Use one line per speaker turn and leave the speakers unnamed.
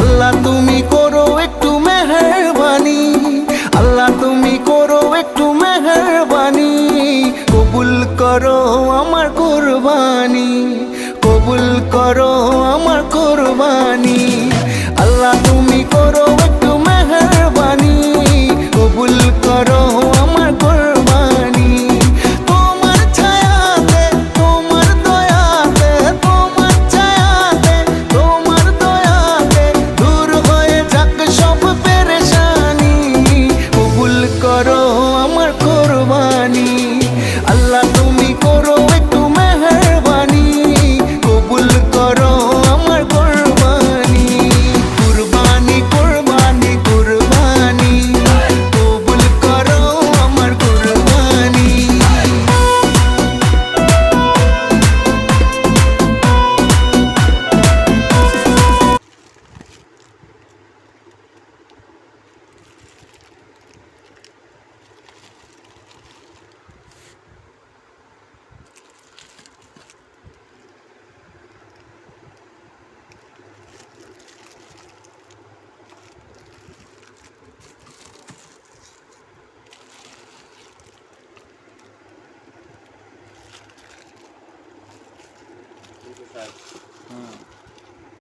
আল্লাহ তুমি করো একটু মেহেরবানি, আল্লাহ তুমি করো একটু মেহেরবানি, কবুল করো আমার কুরবানি, কবুল করো আমার কুরবানি। আল্লাহ তুমি করো একটু মেহেরবানি, কবুল করো আমার কুরবানি। তোমার ছায়াতে, তোমার দয়াতে, তোমার ছায়াতে, তোমার দয়াতে দূর হয়ে যাক সব পেরেশানি, কবুল করো আমার কুরবানি। আল্লাহ তুমি করো একটু মেহেরবানি, কবুল করো আমার কুরবানি। কুরবানি কুরবানি কুরবানি, কবুল করো আমার কুরবানি।
Thank you, sir.